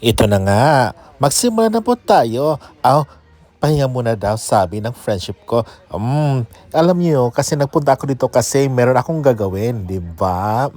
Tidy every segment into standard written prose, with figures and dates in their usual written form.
Ito na nga, magsimula na po tayo. Pahinga muna daw, sabi ng friendship ko. Alam niyo, kasi nagpunta ako dito kasi meron akong gagawin, di ba?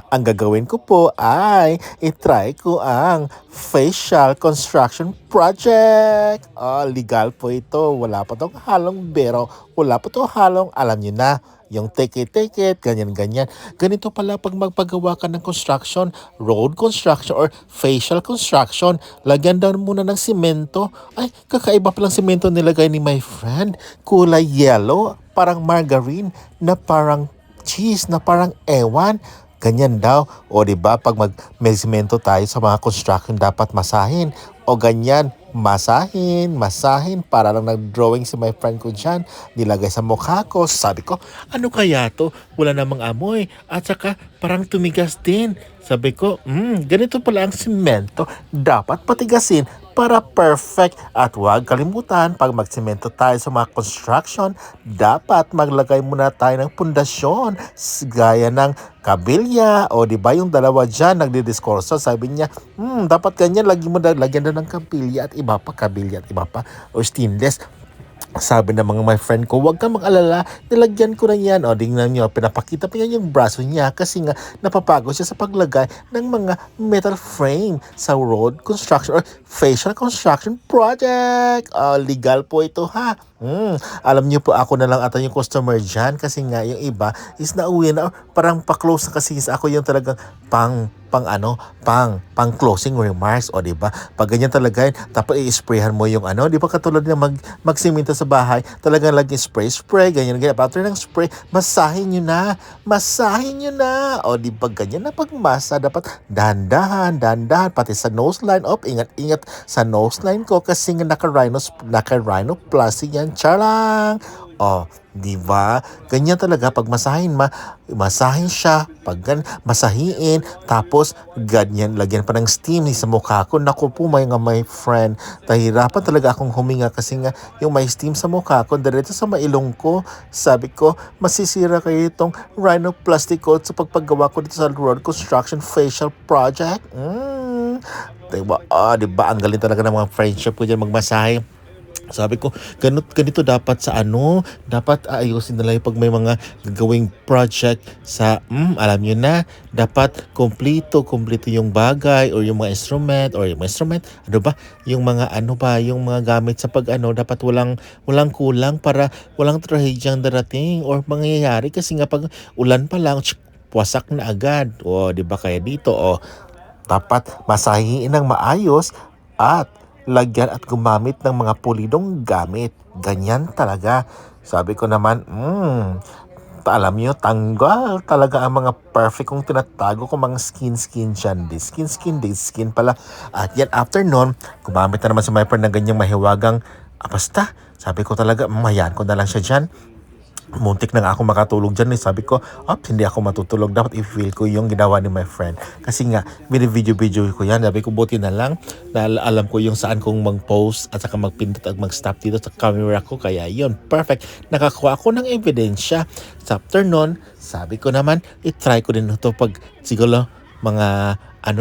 Ang gagawin ko po ay itry ko ang facial construction project. Legal po ito. Wala pa tong halong bero. Wala pa tong halong, alam niyo na, yung take it, ganyan-ganyan. Ganito pala pag magpagawa ka ng construction, road construction or facial construction, lagyan daw muna ng simento. Ay, kakaiba palang simento nilagay ni my friend. Kulay yellow, parang margarine, na parang cheese, na parang ewan. Ganyan daw. O di ba pag may simento tayo sa mga construction, dapat masahin. O ganyan, masahin, para lang nag-drawing si my friend ko dyan. Nilagay sa mukha ko. Sabi ko, ano kaya to? Wala namang amoy. At saka parang tumigas din. Sabi ko, ganito pala ang simento. Dapat patigasin para perfect. At huwag kalimutan, pag magsimento tayo sa mga construction, dapat maglagay muna tayo ng pundasyon. Gaya ng kabilya. O di ba yung dalawa dyan nagdidiskurso. Sabi niya, dapat ganyan, lagyan na ng kabilya at iba pa, kabilya at iba pa. O stainless. Sabi ng mga my friend ko, huwag kang mag-alala, nilagyan ko na yan. O, tingnan nyo, pinapakita pa yan yung braso niya kasi nga napapagod siya sa paglagay ng mga metal frame sa road construction or facial construction project. Legal po ito ha. Alam niyo po, ako na lang ata yung customer dyan kasi nga yung iba is nauwi na or parang pa-close na kasi ako yung talagang pang closing remarks, o di ba? Pag ganyan talaga yun, tapos i-sprayhan mo yung ano, di ba katulad ng magsiminto sa bahay, talagang lagi spray, ganyan. After ng spray, masahin nyo na, o di ba ganyan na pagmasa, dapat dahan-dahan, pati sa nose line, ingat sa nose line ko kasi nga naka-rhinoplasty yan, charang. O, di ba? Ganyan talaga pag masahin siya, masahiin, tapos ganyan, lagyan pa ng steam sa mukha ko. Naku po, my friend, nahirapan talaga akong huminga kasi nga yung may steam sa mukha ko, diretso sa mailong ko. Sabi ko, masisira kayo itong rhinoplasty coat sa pagpagawa ko dito sa road construction facial project. Diba? Diba? Ang galing talaga ng mga friendship ko dyan magmasahe. Sabi ko, ganito dapat sa dapat ayusin nila yung pag may mga gagawing project sa, alam nyo na, dapat kompleto yung bagay or yung mga instrument, ano ba, yung mga gamit sa pag dapat walang kulang para walang trahedyang darating or mangyayari kasi nga pag ulan pa lang, wasak na agad. O, di ba kaya dito, dapat masahiin ng maayos at lagyan at gumamit ng mga pulidong gamit. Ganyan talaga. Sabi ko naman, alam nyo, tanggal talaga ang mga perfect kong tinatago ko mga skin dyan. This skin pala. At yan, after nun, gumamit na naman sa my friend ng ganyang mahiwagang, basta, sabi ko talaga, hayaan ko na lang siya dyan. Muntik na nga ako makatulog dyan. Sabi ko, hindi ako matutulog. Dapat i-feel ko yung ginawa ni my friend. Kasi nga, video ko yan. Sabi ko, buti na lang na alam ko yung saan kong mag-post at saka magpindot at mag-stop dito sa camera ko. Kaya yun, perfect. Nakakuha ako ng ebidensya. Sa after nun, sabi ko naman, i-try ko din ito pag siguro mga 2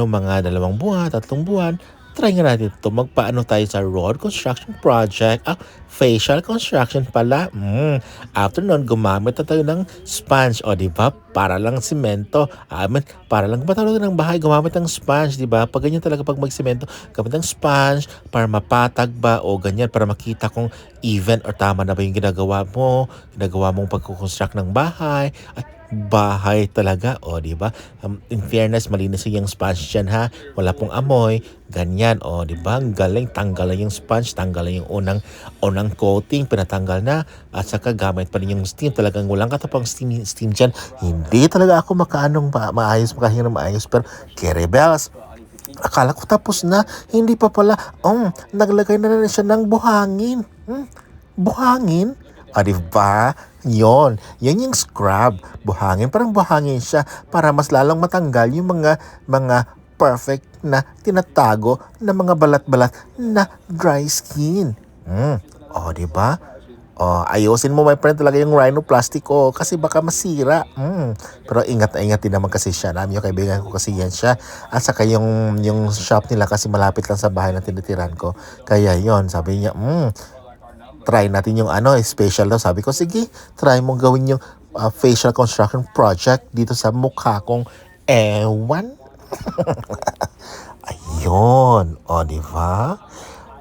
buwan, 3 buwan, try nga natin ito. Magpaano tayo sa road construction project. Facial construction pala. After nun, gumamit na tayo ng sponge. O, di ba? Para lang simento. Para lang matulog ng bahay, gumamit ng sponge, di ba? Pag ganyan talaga pag magsimento, gamit ng sponge para mapatag ba o ganyan para makita kung even or tama na ba yung ginagawa mong pagkukonstruct ng bahay. Bahay talaga, o di ba? In fairness, malinis yung sponge dyan ha. Wala pong amoy, ganyan, o di ba? Ang galing, tanggalan yung sponge, tanggalan yung unang coating, pinatanggal na, at saka gamit pa rin yung steam. Talagang walang katapang steam dyan. Hindi talaga ako makahinga ng maayos, pero Kerebels, akala ko tapos na, hindi pa pala. Naglagay na rin siya ng buhangin. Buhangin? Diba? Yan yung scrub. Buhangin, parang buhangin siya para mas lalong matanggal yung mga perfect na tinatago na mga balat-balat na dry skin. Diba? Oh, ayusin mo my friend talaga yung rhinoplasty ko kasi baka masira. Pero ingat na ingat din naman kasi siya. Alam niyo, kaibigan ko kasi yan siya. At saka yung shop nila kasi malapit lang sa bahay na tinitiran ko. Kaya yon sabi niya, try natin yung special daw. Sabi ko, sige, try mo gawin yung facial construction project dito sa mukha kong ewan. Ayun. O, di ba?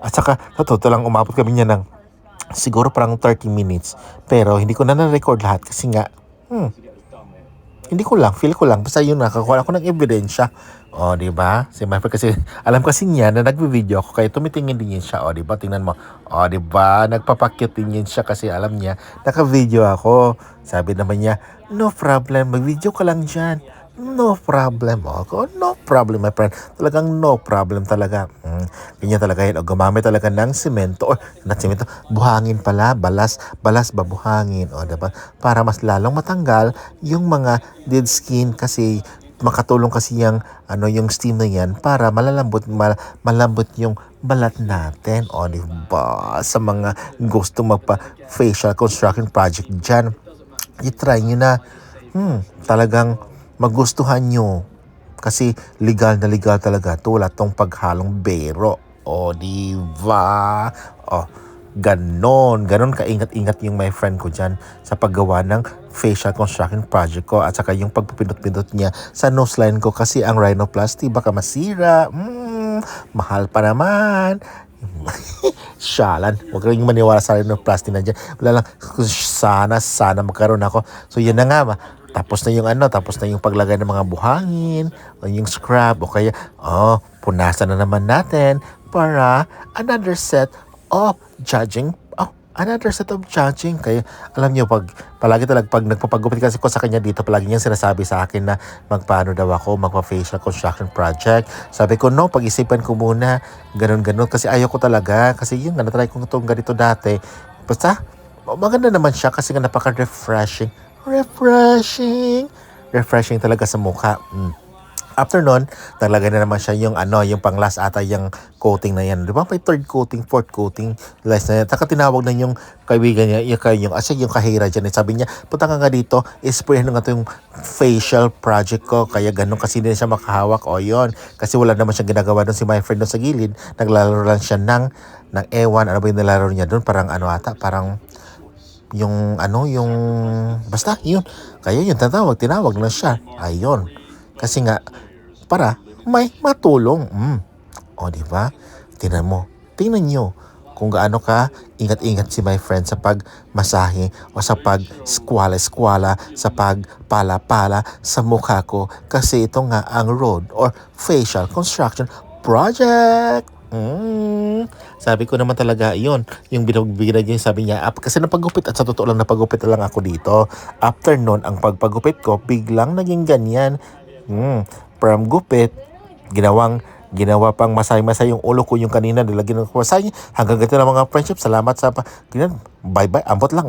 At saka, sa totoo lang, umabot kami niya ng siguro parang 30 minutes. Pero hindi ko na na-record lahat kasi nga, hindi ko lang, feel ko lang. Basta yun, nakakuha ako ng ebidensya. O, di ba? Si my friend kasi, alam kasi niya na nagbi-video ako, kaya tumitingin din yun siya. O, di ba? Tingnan mo. O, di ba? Nagpapakyut din yun siya kasi alam niya, naka-video ako. Sabi naman niya, no problem, mag-video ka lang dyan. No problem. O, ako, no problem, my friend. Talagang no problem talaga. Ganyan talaga yun. O, gumamit talaga ng simento. Or, not simento, buhangin pala. Balas ba buhangin? O, diba? Para mas lalong matanggal yung mga dead skin kasi makatulong kasi yung steam na yan para malambot yung balat natin. O, diba? Sa mga gusto magpa-facial construction project dyan, i-try nyo na. Talagang magustuhan nyo. Kasi legal na legal talaga to. Wala tong paghalong bero. O, diba? O, ganon kaingat-ingat yung my friend ko dyan sa paggawa ng facial construction project ko at saka yung pagpipindot-pindot niya sa nose line ko kasi ang rhinoplasty baka masira. Mahal pa naman. Syalan, huwag kang maniwala sa rhinoplasty na dyan. Wala lang, sana magkaroon ako. So yun na nga, tapos na yung paglagay ng mga buhangin, o yung scrub, o kaya, punasan na naman natin para another set of judging. Kaya alam niyo, palagi talaga pag nagpapagupit kasi ko sa kanya dito, palagi niyang sinasabi sa akin na magpaano daw ako, magpa-facial construction project. Sabi ko, no, pag-isipan ko muna, ganun kasi ayaw ko talaga, kasi yun nga, natry ko itong ganito dati. Basta, maganda naman siya kasi nga refreshing talaga sa mukha. After nun, talaga na naman siya yung pang last ata yung coating na yan. Di ba? May third coating, fourth coating, last na yan. Taka tinawag na yung kaibigan niya, yung kahira dyan. Sabi niya, punta ka nga dito, spray na nga ito yung facial project ko. Kaya ganun kasi hindi na siya makahawak. O yun. Kasi wala naman siyang ginagawa doon si my friend doon sa gilid. Naglalaro lang siya ng ewan. Ano ba yung nalaro niya doon? Parang parang basta yun. Kaya yun, tinawag na siya. Ayun. Kasi nga, para may matulong. O, di ba? Tingnan nyo kung gaano ka ingat-ingat si my friend sa pagmasahe o sa pag-skwala-skwala, sa pagpala-pala sa mukha ko. Kasi ito nga ang road or facial construction project. Sabi ko naman talaga, yun, yung binagbigyan niya, sabi niya, kasi napagupit, at sa totoo lang napagupit lang ako dito. After nun, ang pagpagupit ko, biglang naging ganyan. From gupit, ginawa pang masay-masay yung ulo ko yung kanina, nilagyan ng masay. Hanggang ganito na mga friendship. Salamat sa ganyan. Bye-bye. Ambot lang.